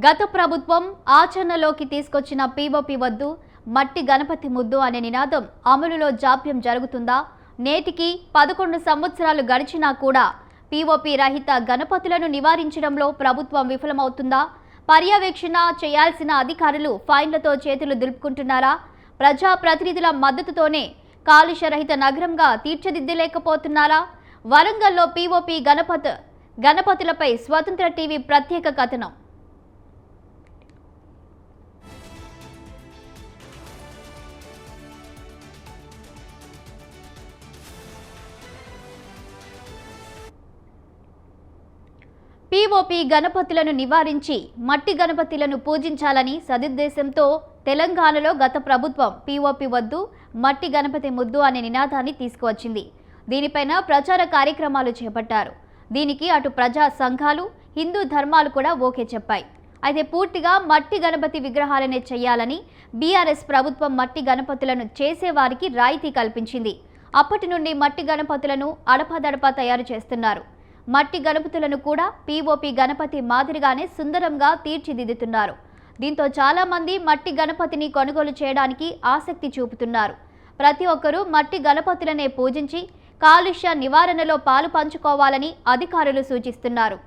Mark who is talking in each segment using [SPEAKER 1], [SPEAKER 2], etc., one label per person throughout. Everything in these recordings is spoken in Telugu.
[SPEAKER 1] గత ప్రభుత్వం ఆచరణలోకి తీసుకొచ్చిన పీఓపీ వద్దు మట్టి గణపతి ముద్దు అనే నినాదం అమలులో జాప్యం జరుగుతుందా? నేటికి 11 సంవత్సరాలు గడిచినా కూడా పీఓపీ రహిత గణపతులను నివారించడంలో ప్రభుత్వం విఫలమవుతుందా? పర్యవేక్షణ చేయాల్సిన అధికారులు ఫైన్లతో చేతులు దులుపుకుంటున్నారా? ప్రజా ప్రతినిధుల మద్దతుతోనే కాలుష్య రహిత నగరంగా తీర్చిదిద్దలేకపోతున్నారా? వరంగల్లో పీఓపీ గణపతులపై స్వతంత్ర టీవీ ప్రత్యేక కథనం. పీఓపీ గణపతులను నివారించి మట్టి గణపతులను పూజించాలని సదుద్దేశంతో తెలంగాణలో గత ప్రభుత్వం పీఓపీ వద్దు మట్టి గణపతి ముద్దు అనే నినాదాన్ని తీసుకువచ్చింది. దీనిపైన ప్రచార కార్యక్రమాలు చేపట్టారు. దీనికి అటు ప్రజా సంఘాలు, హిందూ ధర్మాలు కూడా ఓకే చెప్పాయి. అయితే పూర్తిగా మట్టి గణపతి విగ్రహాలనే చేయాలని బీఆర్ఎస్ ప్రభుత్వం మట్టి గణపతులను చేసేవారికి రాయితీ కల్పించింది. అప్పటి నుండి మట్టి గణపతులను అడపాదడపా తయారు చేస్తున్నారు. మట్టి గణపతులను కూడా పీఓపీ గణపతి మాదిరిగానే సుందరంగా తీర్చిదిద్దుతున్నారు. దీంతో చాలామంది మట్టి గణపతిని కొనుగోలు చేయడానికి ఆసక్తి చూపుతున్నారు. ప్రతి ఒక్కరూ మట్టి గణపతులనే పూజించి కాలుష్య నివారణలో పాలు పంచుకోవాలని అధికారులు సూచిస్తున్నారు.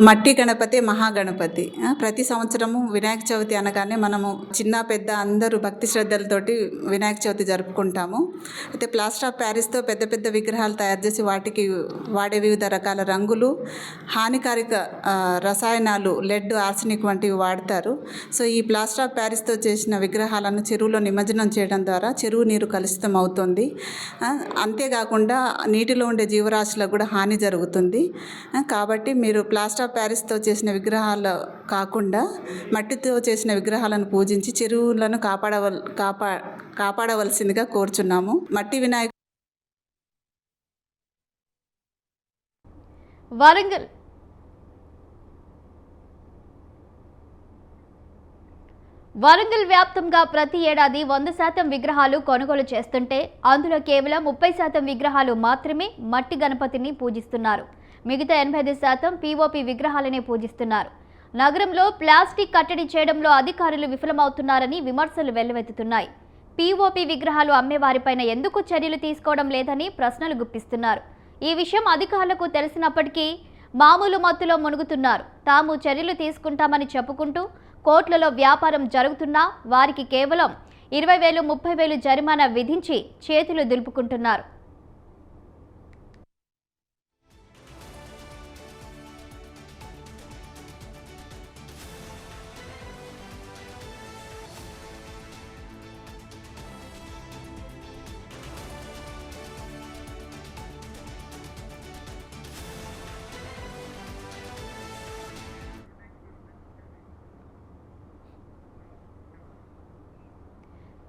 [SPEAKER 2] మట్టి గణపతి మహాగణపతి. ప్రతి సంవత్సరము వినాయక చవితి అనగానే మనము చిన్న పెద్ద అందరూ భక్తి శ్రద్ధలతోటి వినాయక చవితి జరుపుకుంటాము. అయితే ప్లాస్టర్ ఆఫ్ ప్యారిస్తో పెద్ద పెద్ద విగ్రహాలు తయారు చేసి వాటికి వాడే వివిధ రకాల రంగులు, హానికారక రసాయనాలు, లెడ్, ఆర్సెనిక్ వంటివి వాడతారు. సో ఈ ప్లాస్టర్ ఆఫ్ ప్యారిస్తో చేసిన విగ్రహాలను చెరువులో నిమజ్జనం చేయడం ద్వారా చెరువు నీరు కలుషితం అవుతుంది. అంతేకాకుండా నీటిలో ఉండే జీవరాశులకు కూడా హాని జరుగుతుంది. కాబట్టి మీరు ప్లాస్టర్ ఆఫ్ ప్యారిస్తో చేసిన విగ్రహాలు కాకుండా మట్టితో చేసిన విగ్రహాలను పూజించి చెరువులను కాపాడవలసిందిగా కోరుచున్నాము. మట్టి వినాయక
[SPEAKER 1] వరంగల్ వ్యాప్తంగా ప్రతి ఏడాది 100% విగ్రహాలు కొనుగోలు చేస్తుంటే అందులో కేవలం 30% విగ్రహాలు మాత్రమే మట్టి గణపతిని పూజిస్తున్నారు. మిగతా 85% పీఓపీ విగ్రహాలనే పూజిస్తున్నారు. నగరంలో ప్లాస్టిక్ కట్టడి చేయడంలో అధికారులు విఫలమవుతున్నారని విమర్శలు వెల్లువెత్తుతున్నాయి. పీఓపీ విగ్రహాలు అమ్మేవారిపైన ఎందుకు చర్యలు తీసుకోవడం లేదని ప్రశ్నలు గుప్పిస్తున్నారు. ఈ విషయం అధికారులకు తెలిసినప్పటికీ మామూలు మత్తులో మునుగుతున్నారు. తాము చర్యలు తీసుకుంటామని చెప్పుకుంటూ కోట్లలో వ్యాపారం జరుగుతున్నా వారికి కేవలం 20,000, 30,000 జరిమానా విధించి చేతులు దులుపుకుంటున్నారు.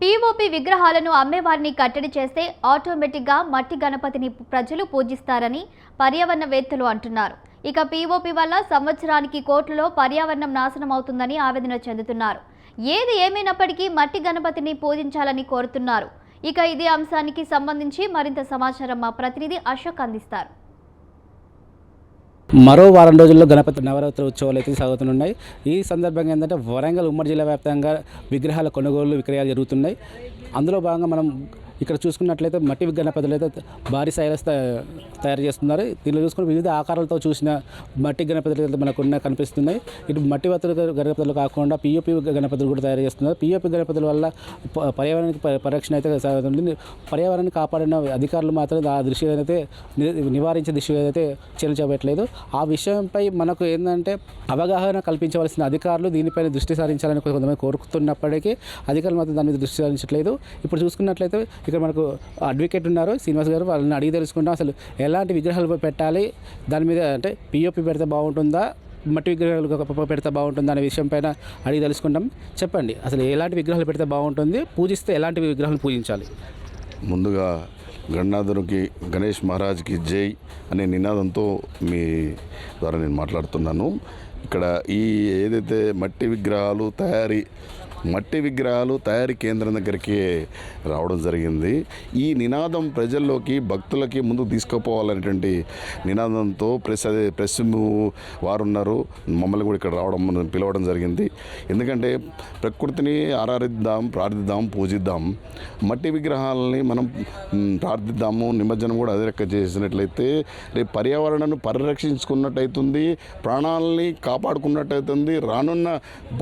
[SPEAKER 1] పీఓపీ విగ్రహాలను అమ్మేవారిని కట్టడి చేస్తే ఆటోమేటిక్గా మట్టి గణపతిని ప్రజలు పూజిస్తారని పర్యావరణవేత్తలు అంటున్నారు. ఇక పీఓపీ వల్ల సంవత్సరానికి కోట్లలో పర్యావరణం నాశనం అవుతుందని ఆవేదన చెందుతున్నారు. ఏది ఏమైనప్పటికీ మట్టి గణపతిని పూజించాలని కోరుతున్నారు. ఇక ఇదే అంశానికి సంబంధించి మరింత సమాచారం మా ప్రతినిధి అశోక్ అందిస్తారు.
[SPEAKER 3] మరో వారం రోజుల్లో గణపతి నవరాత్రి ఉత్సవాలు అయితే సాగుతున్నాయి. ఈ సందర్భంగా ఏంటంటే వరంగల్ ఉమ్మడి జిల్లా వ్యాప్తంగా విగ్రహాల కొనుగోలు విక్రయాలు జరుగుతున్నాయి. అందులో భాగంగా మనం ఇక్కడ చూసుకున్నట్లయితే మట్టి గణపతులు అయితే భారీ స్థాయిలో తయారు చేస్తున్నారు. దీనిలో చూసుకుని వివిధ ఆకారాలతో చూసిన మట్టి గణపతులు అయితే మనకు కనిపిస్తున్నాయి. ఇటు మట్టి గణపతులు కాకుండా పీఓపీ గణపతులు కూడా తయారు చేస్తున్నారు. పీఓపీ గణపతుల వల్ల పర్యావరణానికి పరిరక్షణ అయితే సాగుతుంది. పర్యావరణాన్ని కాపాడిన అధికారులు మాత్రం ఆ దృష్టి అయితే నివారించే దృష్టి అయితే చెల్లించబట్టలేదు. ఆ విషయంపై మనకు ఏంటంటే అవగాహన కల్పించవలసిన అధికారులు దీనిపైన దృష్టి సారించాలని కొంతమంది కోరుకుతున్నప్పటికీ అధికారులు మాత్రం దాని మీద దృష్టి సారించట్లేదు. ఇప్పుడు చూసుకున్నట్లయితే ఇక్కడ మనకు అడ్వకేట్ ఉన్నారు, శ్రీనివాస్ గారు. వాళ్ళని అడిగి తెలుసుకుంటాం అసలు ఎలాంటి విగ్రహాలు పెట్టాలి, దాని మీద అంటే పీఓపీ పెడితే బాగుంటుందా, మట్టి విగ్రహాలు పెడితే బాగుంటుందా అనే విషయం పైన అడిగి తెలుసుకుంటాం. చెప్పండి, అసలు ఎలాంటి విగ్రహాలు పెడితే బాగుంటుంది, పూజిస్తే ఎలాంటి విగ్రహాలు పూజించాలి?
[SPEAKER 4] ముందుగా గణనాథునికి, గణేష్ మహారాజ్కి జై అనే నినాదంతో మీ ద్వారా నేను మాట్లాడుతున్నాను. ఇక్కడ ఈ ఏదైతే మట్టి విగ్రహాలు తయారీ మట్టి విగ్రహాలు తయారీ కేంద్రం దగ్గరికి రావడం జరిగింది. ఈ నినాదం ప్రజల్లోకి భక్తులకి ముందుకు తీసుకుపోవాలనేటువంటి నినాదంతో ప్రెస్ వారు ఉన్నారు, మమ్మల్ని కూడా ఇక్కడ పిలవడం జరిగింది. ఎందుకంటే ప్రకృతిని ఆరాధిద్దాం, ప్రార్థిద్దాం, పూజిద్దాం. మట్టి విగ్రహాలని మనం ప్రార్థిద్దాము, నిమజ్జనం కూడా అదే రకంగా చేసినట్లయితే రేపు పర్యావరణాన్ని పరిరక్షించుకున్నట్టయితుంది, ప్రాణాలని కాపాడుకున్నట్టయితుంది, రానున్న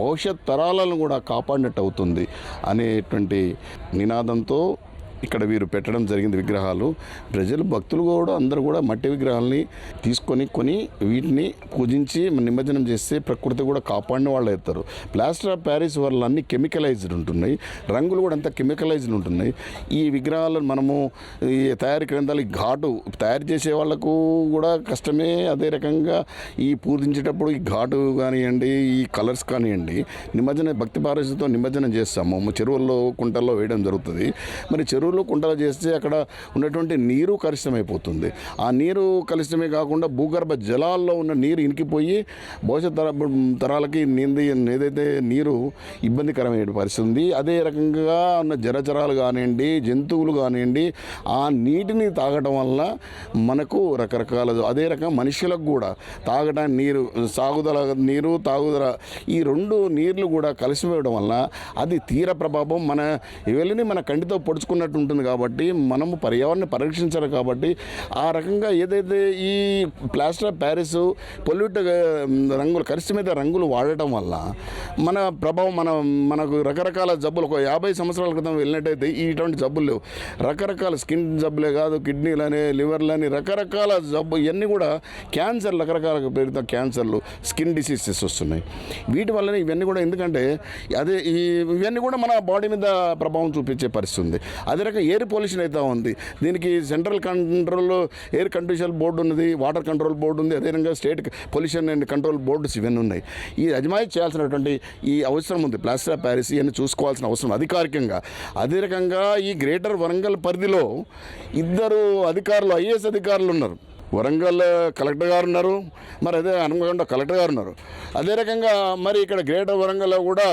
[SPEAKER 4] భవిష్యత్ తరాలను కూడా కాపాడినట్టు అవుతుంది అనేటువంటి నినాదంతో ఇక్కడ వీరు పెట్టడం జరిగింది విగ్రహాలు. ప్రజలు, భక్తులు కూడా అందరూ కూడా మట్టి విగ్రహాలని కొని వీటిని పూజించి నిమజ్జనం చేస్తే ప్రకృతి కూడా కాపాడిన వాళ్ళు అవుతారు. ప్లాస్టర్ ఆఫ్ ప్యారిస్ వల్ల అన్ని కెమికలైజ్డ్ ఉంటున్నాయి, రంగులు కూడా అంతా కెమికలైజ్డ్ ఉంటున్నాయి. ఈ విగ్రహాలను మనము ఈ తయారీ కేంద్రాలు ఘాటు తయారు చేసే వాళ్ళకు కూడా కష్టమే. అదే రకంగా ఈ పూజించేటప్పుడు ఈ ఘాటు కానివ్వండి, ఈ కలర్స్ కానివ్వండి, నిమజ్జనం భక్తి పారవశ్యంతో నిమజ్జనం చేస్తాము. చెరువుల్లో, కుంటల్లో వేయడం జరుగుతుంది. మరి చెరువులు, కుంటలు చేస్తే అక్కడ ఉన్నటువంటి నీరు కలుషితమైపోతుంది. ఆ నీరు కలుషితమే కాకుండా భూగర్భ జలాల్లో ఉన్న నీరు ఇనికిపోయి భవిష్యత్ తరాలకి ఏదైతే నీరు ఇబ్బందికరమైన పరిస్థితి ఉంది. అదే రకంగా ఉన్న జలచరాలు కానివ్వండి, జంతువులు కానివ్వండి, ఆ నీటిని తాగడం వల్ల మనకు రకరకాల, అదే రకంగా మనుషులకు కూడా తాగడానికి నీరు, సాగుదల నీరు, తాగుదల, ఈ రెండు నీళ్లు కూడా కలిసిపోవడం వల్ల అది తీర ప్రభావం మన వెళ్ళని మన కంటితో పొడుచుకున్నట్టు ఉంటుంది. కాబట్టి మనము పర్యావరణాన్ని పరిరక్షించాలి. కాబట్టి ఆ రకంగా ఏదైతే ఈ ప్లాస్టర్ ఆఫ్ ప్యారిస్ పొల్యూట్ రంగులు, కలుషితమైన రంగులు వాడటం వల్ల మన ప్రభావం మనకు రకరకాల జబ్బులు, ఒక 50 సంవత్సరాల క్రితం వెళ్ళినట్టయితే ఇటువంటి జబ్బులు లేవు. రకరకాల స్కిన్ జబ్బులే కాదు, కిడ్నీలని, లివర్లని, రకరకాల జబ్బు, ఇవన్నీ కూడా క్యాన్సర్, రకరకాల పేరుతో క్యాన్సర్లు, స్కిన్ డిసీజెస్ వస్తున్నాయి. వీటి వల్లనే ఇవన్నీ కూడా, ఎందుకంటే అదే ఇవన్నీ కూడా మన బాడీ మీద ప్రభావం చూపించే పరిస్థితి ఉంది. అదే రకంగా ఎయిర్ పొల్యూషన్ అయితే ఉంది. దీనికి central control air condition board ఉన్నది, వాటర్ కంట్రోల్ బోర్డు ఉంది, అదేవిధంగా state pollution and control boards ఇవన్నీ ఉన్నాయి. ఈ అజమాయిషీ చేయాల్సినటువంటి ఈ అవసరం ఉంది. ప్లాస్టర్ ఆఫ్ ప్యారిస్ ఇవన్నీ చూసుకోవాల్సిన అవసరం అధికారికంగా. అదే రకంగా ఈ గ్రేటర్ వరంగల్ పరిధిలో 2 అధికారులు, ఐఏఎస్ అధికారులు ఉన్నారు. వరంగల్ కలెక్టర్ గారు ఉన్నారు, మరి అదే హనుమకొండ కలెక్టర్ గారు ఉన్నారు. అదే రకంగా మరి ఇక్కడ గ్రేటర్ వరంగల్లో కూడా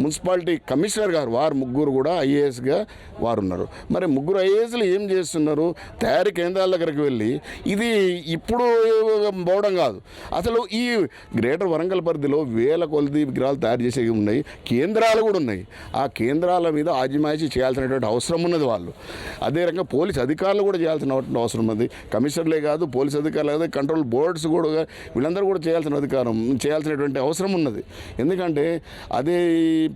[SPEAKER 4] మున్సిపాలిటీ కమిషనర్ గారు, వారు ముగ్గురు కూడా ఐఏఎస్గా వారు ఉన్నారు. మరి ముగ్గురు ఐఏఎస్లు ఏం చేస్తున్నారు? తయారీ కేంద్రాల దగ్గరికి వెళ్ళి, ఇది ఇప్పుడు పోవడం కాదు, అసలు ఈ గ్రేటర్ వరంగల్ పరిధిలో వేల కొలది విగ్రహాలు తయారు చేసేవి ఉన్నాయి, కేంద్రాలు కూడా ఉన్నాయి. ఆ కేంద్రాల మీద ఆజిమాయిషీ చేయాల్సినటువంటి అవసరం ఉన్నది వాళ్ళు. అదే రకంగా పోలీస్ అధికారులు కూడా చేయాల్సినటువంటి అవసరం ఉన్నది. కమిషనర్లే కాదు, పోలీస్ అధికారులు కాదు, కంట్రోల్ బోర్డ్స్ కూడా, వీళ్ళందరూ కూడా చేయాల్సినటువంటి అవసరం ఉన్నది. ఎందుకంటే అదే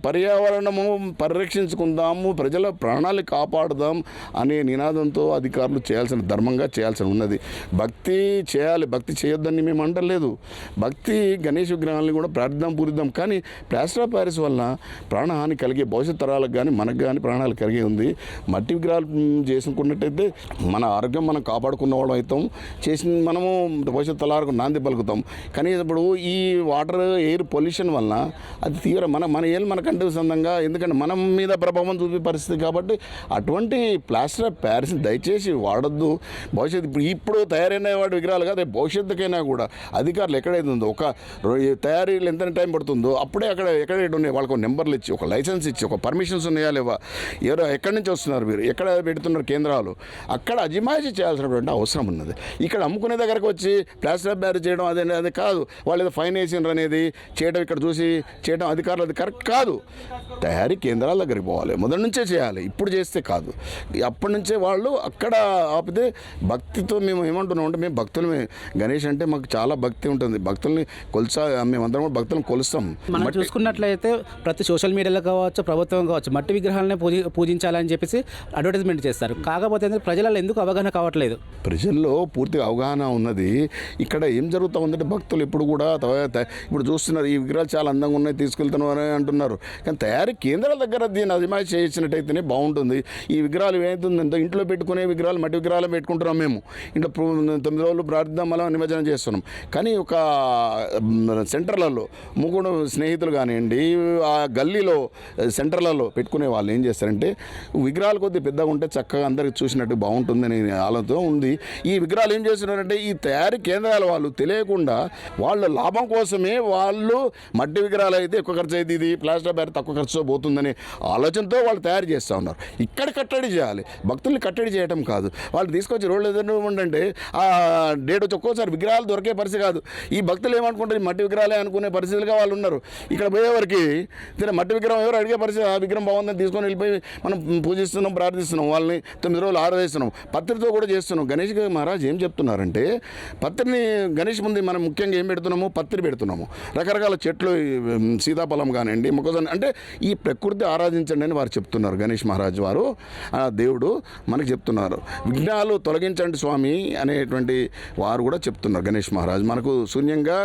[SPEAKER 4] పర్యావరణము పరిరక్షించుకుందాము, ప్రజల ప్రాణాలు కాపాడుదాం అనే నినాదంతో అధికారులు ధర్మంగా చేయాల్సి ఉన్నది. భక్తి చేయాలి, భక్తి చేయొద్దని మేము అంటలేదు. భక్తి గణేష్ విగ్రహాలను కూడా ప్రార్థిద్దాం, పూరిద్దాం. కానీ ప్లాస్టర్ ఆఫ్ ప్యారిస్ వల్ల ప్రాణహాని కలిగే, భవిష్యత్ తరాలకు కానీ మనకు కానీ ప్రాణాలు కలిగే ఉంది. మట్టి విగ్రహాలు చేసుకున్నట్టయితే మన ఆరోగ్యం మనం కాపాడుకున్న వాళ్ళం అవుతాం, చేసిన మనము భవిష్యత్ తరాలకు నాంది పలుకుతాం. కానీ ఇప్పుడు ఈ వాటర్ ఎయిర్ పొల్యూషన్ వల్ల అది తీవ్ర మనకంటే సొంతంగా, ఎందుకంటే మనం మీద ప్రభావం చూపే పరిస్థితి. కాబట్టి అటువంటి ప్లాస్టర్ ఆఫ్ ప్యారిస్ని దయచేసి వాడొద్దు. భవిష్యత్తు ఇప్పుడు తయారైన వాటి విగ్రహాలు కాదు, భవిష్యత్తుకైనా కూడా అధికారులు ఎక్కడైతే ఉందో, ఒక తయారీలు ఎంత టైం పడుతుందో అప్పుడే ఎక్కడైతే ఉన్నాయి వాళ్ళకు నెంబర్లు ఇచ్చి, ఒక లైసెన్స్ ఇచ్చి, ఒక పర్మిషన్స్ ఉన్నాయా లేవా, ఎక్కడి నుంచి వస్తున్నారు మీరు, ఎక్కడ పెడుతున్నారు కేంద్రాలు, అక్కడ అజమాయిషీ చేయాల్సినటువంటి అవసరం ఉన్నది. ఇక్కడ అమ్ముకునే దగ్గరకు వచ్చి ప్లాస్టర్ ఆఫ్ ప్యారిస్ చేయడం అదే కాదు, వాళ్ళు ఏదో ఫైన్ వేసినారు అనేది చేయడం, ఇక్కడ చూసి చేయడం అధికారులు అది కరెక్ట్ కాదు. తయారీ కేంద్రాల దగ్గరికి పోవాలి, మొదటి నుంచే చేయాలి, ఇప్పుడు చేస్తే కాదు. అప్పటి నుంచే వాళ్ళు అక్కడ ఆపితే, భక్తితో మేము ఏమంటున్నాం అంటే, మేము భక్తులమే, గణేష్ అంటే మాకు చాలా భక్తి ఉంటుంది, భక్తుల్ని మేమందరం కూడా భక్తులను కొలుస్తాం.
[SPEAKER 3] మనం చూసుకున్నట్లయితే ప్రతి సోషల్ మీడియాలో కావచ్చు, ప్రభుత్వం కావచ్చు, మట్టి విగ్రహాలనే పూజించాలని చెప్పేసి అడ్వర్టైజ్మెంట్ చేస్తారు. కాకపోతే ప్రజలలో ఎందుకు అవగాహన కావట్లేదు?
[SPEAKER 4] ప్రజల్లో పూర్తిగా అవగాహన ఉన్నది. ఇక్కడ ఏం జరుగుతూ ఉందంటే, భక్తులు ఇప్పుడు కూడా ఇప్పుడు చూస్తున్నారు, ఈ విగ్రహాలు చాలా అందంగా ఉన్నాయి, తీసుకెళ్తున్నారు అని అంటున్నారు. కానీ తయారీ కేంద్రాల దగ్గర దీన్ని అజమాయిషీ చేయించినట్టయితేనే బాగుంటుంది. ఈ విగ్రహాలు ఏమవుతుందంటే, ఇంట్లో పెట్టుకునే విగ్రహాలు, మట్టి విగ్రహాలు పెట్టుకుంటున్నాం మేము. ఇంట్లో 9 రోజులు ప్రార్థిద్దాం, అలా నిమజ్జనం చేస్తున్నాం. కానీ ఒక సెంటర్లలో ముగ్గురు స్నేహితులు కానివ్వండి, ఆ గల్లీలో సెంటర్లలో పెట్టుకునే వాళ్ళు ఏం చేస్తారంటే, విగ్రహాలు కొద్దిగా పెద్దగా ఉంటే చక్కగా అందరికి చూసినట్టు బాగుంటుందని ఆలోచన ఉంది. ఈ విగ్రహాలు ఏం చేస్తున్నారు చేస్తున్నారంటే ఈ తయారీ కేంద్రాల వాళ్ళు తెలియకుండా వాళ్ళ లాభం కోసమే వాళ్ళు మట్టి విగ్రహాలు అయితే ఎక్కువ ఖర్చు అయితే ఇది ప్లాస్టర్ బ్యాగ్ తక్కువ ఖర్చుతో పోతుందని ఆలోచనతో వాళ్ళు తయారు చేస్తూ ఉన్నారు. ఇక్కడ కట్టడి చేయాలి, భక్తుల్ని కట్టడి చేయడం కాదు. వాళ్ళు తీసుకొచ్చి రోడ్లు ఎదురుంటే ఆ డేట్ వచ్చి ఒక్కోసారి విగ్రహాలు దొరికే పరిస్థితి కాదు. ఈ భక్తులు ఏమనుకుంటారు, ఈ మట్టి విగ్రహాలే అనుకునే పరిస్థితులుగా వాళ్ళు ఉన్నారు. ఇక్కడ పోయేవారికి మట్టి విగ్రహం ఎవరు అడిగే పరిస్థితి, ఆ విగ్రహం బాగుందని తీసుకొని వెళ్ళిపోయి మనం పూజిస్తున్నాం, ప్రార్థిస్తున్నాం, వాళ్ళని 9 రోజులు ఆరాధిస్తున్నాం, పత్రితో కూడా చేస్తున్నాం. గణేష్ మహారాజ్ ఏం చెప్తున్నారంటే పత్రిని గణేష్ ముందు మనం ముఖ్యంగా ఏం పెడుతున్నాము, పత్రి పెడుతున్నాము. రకరకాల చెట్లు, సీతాఫలం కానివ్వండి, మొక్కజొన్న, అంటే ఈ ప్రకృతి ఆరాధించండి అని వారు చెప్తున్నారు. గణేష్ మహారాజ్ వారు ఆ దేవుడు మనకు చెప్తున్నారు. విఘ్నాలు తొలగించండి స్వామి అనేటువంటి వారు కూడా చెప్తున్నారు గణేష్ మహారాజ్. మనకు శూన్యంగా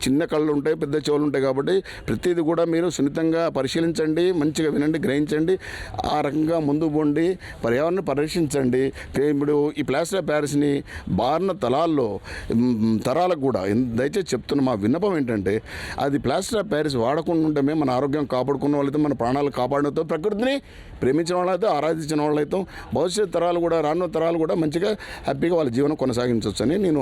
[SPEAKER 4] చిన్న కళ్ళు ఉంటాయి, పెద్ద చెవులు ఉంటాయి కాబట్టి ప్రతిదీ కూడా మీరు సున్నితంగా పరిశీలించండి, మంచిగా వినండి, గ్రహించండి, ఆ రకంగా ముందు పోండి, పర్యావరణాన్ని పరిరక్షించండి. ఇప్పుడు ఈ ప్లాస్టర్ ఆఫ్ ప్యారిస్ని బారిన తరాలకు కూడా దయచేసి చెప్తున్న మా విన్నపం ఏంటంటే అది ప్లాస్టర్ ఆఫ్ ప్యారిస్ వాడకుండా ఉంటమే మన ఆరోగ్యం కాపాడుకున్న వాళ్ళైతే, మన ప్రాణాలు కాపాడుతూ, ప్రకృతిని ప్రేమించిన వాళ్ళైతే, ఆరాధించిన వాళ్ళైతే భవిష్యత్ తరాలు కూడా, రానున్న తరాలు కూడా మంచిగా హ్యాపీగా వాళ్ళ జీవనం కొనసాగించవచ్చు అని నేను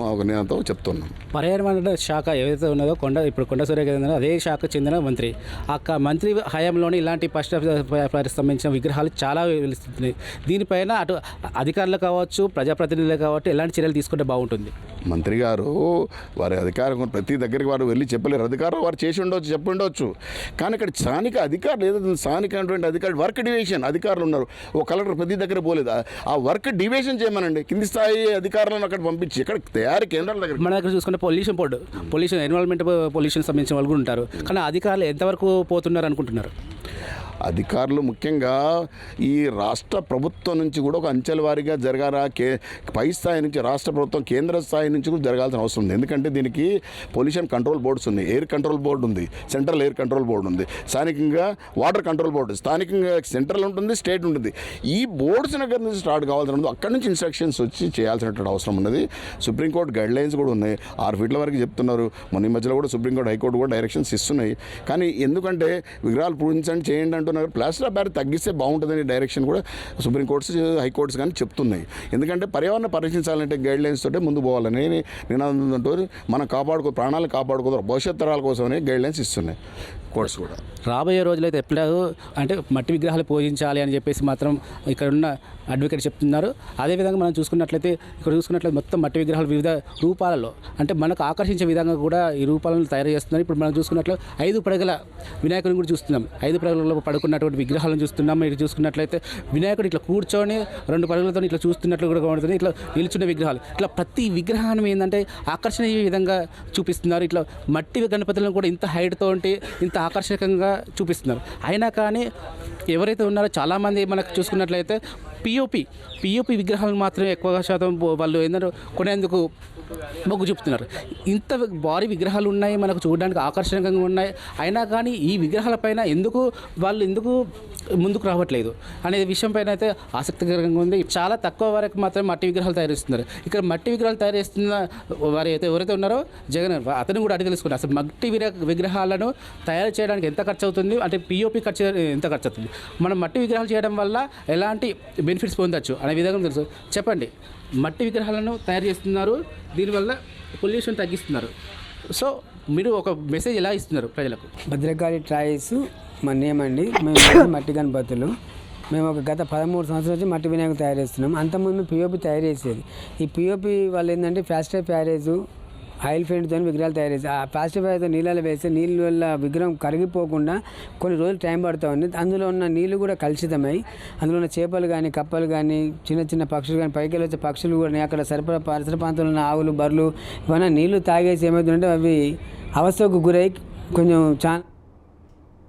[SPEAKER 4] చెప్తున్నాను.
[SPEAKER 3] పర్యావరణ శాఖ ఏదైతే ఉన్నదో ఇప్పుడు కొండ సూర్యకేంద్ర అదే శాఖకు చెందిన మంత్రి, మంత్రి హయాంలోనే ఇలాంటి సంబంధించిన విగ్రహాలు చాలా వెలుస్తున్నాయి. దీనిపైన అటు అధికారులు కావచ్చు, ప్రజాప్రతినిధులు కావచ్చు, ఎలాంటి చర్యలు తీసుకుంటే బాగుంటుంది?
[SPEAKER 4] మంత్రి గారు వారి అధికారం ప్రతి దగ్గరికి వారు వెళ్ళి చెప్పలేరు. అధికారం వారు చేసి ఉండవచ్చు, చెప్పి ఉండవచ్చు. కానీ ఇక్కడ స్థానిక అధికారులు ఏదైతే స్థానికమైనటువంటి అధికారులు వర్క్ డివిజన్ అధికారులు ఉన్నారు. ఓ కలెక్టర్ ప్రతి దగ్గర పోలేదు. ఆ వర్క్ డివిజన్ చేయమనండి, కింది స్థాయి అధికారులను అక్కడ పంపించి ఇక్కడ తయారీ కేంద్రాల దగ్గర.
[SPEAKER 3] మన దగ్గర చూసుకుంటే పొల్యూషన్ ఎన్విరాన్మెంట్ పొల్యూషన్ సంబంధించిన వాళ్ళు కూడా ఉంటారు. కానీ అధికారులు ఎంతవరకు పోతున్నారు అనుకుంటున్నారు?
[SPEAKER 4] అధికారులు ముఖ్యంగా ఈ రాష్ట్ర ప్రభుత్వం నుంచి కూడా ఒక అంచెల వారీగా జరగాల, పై స్థాయి నుంచి రాష్ట్ర ప్రభుత్వం, కేంద్ర స్థాయి నుంచి కూడా జరగాల్సిన అవసరం ఉంది. ఎందుకంటే దీనికి పొల్యూషన్ కంట్రోల్ బోర్డ్స్ ఉన్నాయి, ఎయిర్ కంట్రోల్ బోర్డు ఉంది, సెంట్రల్ ఎయిర్ కంట్రోల్ బోర్డు ఉంది, స్థానికంగా వాటర్ కంట్రోల్ బోర్డు, స్థానికంగా సెంట్రల్ ఉంటుంది, స్టేట్ ఉంటుంది. ఈ బోర్డ్స్ దగ్గర నుంచి స్టార్ట్ కావాల్సిన అక్కడి నుంచి ఇన్స్ట్రక్షన్స్ వచ్చి చేయాల్సినటువంటి అవసరం ఉన్నది. సుప్రీంకోర్టు గైడ్ లైన్స్ కూడా ఉన్నాయి, 6 ఫీట్ల వరకు చెప్తున్నారు. మొన్న ఈ మధ్యలో కూడా సుప్రీంకోర్టు, హైకోర్టు కూడా డైరెక్షన్స్ ఇస్తున్నాయి. కానీ ఎందుకంటే విగ్రహాలు పూజించండి, చేయండి అంటున్నారు. ప్లాస్టర్ ఆఫ్ ప్యారిస్ తగ్గిస్తే బాగుంటుందని డైరెక్షన్ కూడా సుప్రీంకోర్ట్స్, హైకోర్ట్స్ కానీ చెప్తున్నాయి. ఎందుకంటే పర్యావరణ పరిరక్షించాలంటే గైడ్ లైన్స్ తోటే ముందు పోవాలని నినాదంతో మనం ప్రాణాలు కాపాడుకోదు, భవిష్యత్ తరాల కోసమని గైడ్ లైన్స్ ఇస్తున్నాయి కోర్ట్స్ కూడా.
[SPEAKER 3] రాబోయే రోజులైతే ఎప్పుడు అంటే మట్టి విగ్రహాలు పూజించాలి అని చెప్పేసి మాత్రం ఇక్కడ ఉన్న అడ్వకేట్ చెప్తున్నారు. అదేవిధంగా మనం చూసుకున్నట్లయితే మొత్తం మట్టి విగ్రహాలు వివిధ రూపాలలో, అంటే మనకు ఆకర్షించే విధంగా కూడా ఈ రూపాలను తయారు చేస్తున్నారు. ఇప్పుడు మనం చూసుకున్నట్లు 5 పడగల వినాయకుడిని కూడా చూస్తున్నాం. 5 పడగలలో పడుకున్నటువంటి విగ్రహాలను చూస్తున్నాం. మీరు చూసుకున్నట్లయితే వినాయకుడు ఇట్లా కూర్చొని 2 పడగలతో ఇట్లా చూస్తున్నట్లు కూడా కనబడుతుంది. ఇట్లా నిలుచున్న విగ్రహాలు, ఇట్లా ప్రతి విగ్రహాన్ని ఏంటంటే ఆకర్షణీయ విధంగా చూపిస్తున్నారు. ఇట్లా మట్టి గణపతులను కూడా ఇంత హైట్తో ఉంటే ఇంత ఆకర్షకంగా చూపిస్తున్నారు. అయినా కానీ ఎవరైతే ఉన్నారో చాలామంది మనకు చూసుకున్నట్లయితే పిఓపి విగ్రహాలను మాత్రమే ఎక్కువగా శాతం వాళ్ళు ఏంటంటే కొనేందుకు మొగ్గు చూపుతున్నారు. ఇంత భారీ విగ్రహాలు ఉన్నాయి, మనకు చూడడానికి ఆకర్షణీయంగా ఉన్నాయి. అయినా కానీ ఈ విగ్రహాలపైన ఎందుకు ముందుకు రావట్లేదు అనే విషయం పైన అయితే ఆసక్తికరంగా ఉంది. చాలా తక్కువ వరకు మాత్రమే మట్టి విగ్రహాలు తయారు చేస్తున్నారు. ఇక్కడ మట్టి విగ్రహాలు తయారు చేస్తున్న వారు ఎవరైతే ఉన్నారో జగన్, అతను కూడా అడిగి తెలుసుకున్నారు అసలు మట్టి విగ్రహాలను తయారు చేయడానికి ఎంత ఖర్చు అవుతుంది, అంటే పిఓపి ఖర్చు ఎంత ఖర్చు అవుతుంది, మనం మట్టి విగ్రహాలు చేయడం వల్ల ఎలాంటి బెనిఫిట్స్ పొందొచ్చు అనే విధంగా తెలుసు. చెప్పండి, మట్టి విగ్రహాలను తయారు చేస్తున్నారు, దీనివల్ల పొల్యూషన్ తగ్గిస్తున్నారు. సో మీరు ఒక మెసేజ్ ఎలా ఇస్తున్నారు ప్రజలకు?
[SPEAKER 5] భద్రకాళి ట్రాయిస్ మా నేమ్ అండి. మేము మట్టి గణపతులు. మేము గత 13 సంవత్సరాల నుంచి మట్టి వినాయకులు తయారు చేస్తున్నాం. అంతకుముందు పిఓపి తయారు చేసేది. ఈ పిఓపి వాళ్ళు ఏంటంటే ప్లాస్టర్ ప్యారేజ్, ఆయిల్ పెయింట్తో విగ్రహాలు తయారు చేసి ఆ ప్లాస్టర్ ప్యారేజ్తో నీళ్ళలో వేస్తే నీళ్ళ వల్ల విగ్రహం కరిగిపోకుండా కొన్ని రోజులు టైం పడుతూ ఉంది. అందులో ఉన్న నీళ్ళు కూడా కలుషితమై అందులో ఉన్న చేపలు కానీ, కప్పలు కానీ, చిన్న చిన్న పక్షులు కానీ, పైకి వచ్చే పక్షులు కూడా, అక్కడ పరిసర ప్రాంతంలో ఉన్న ఆవులు, బర్రెలు ఇవన్నీ నీళ్లు తాగేసి ఏమవుతుందంటే అవి అవస్థకు గురై కొంచెం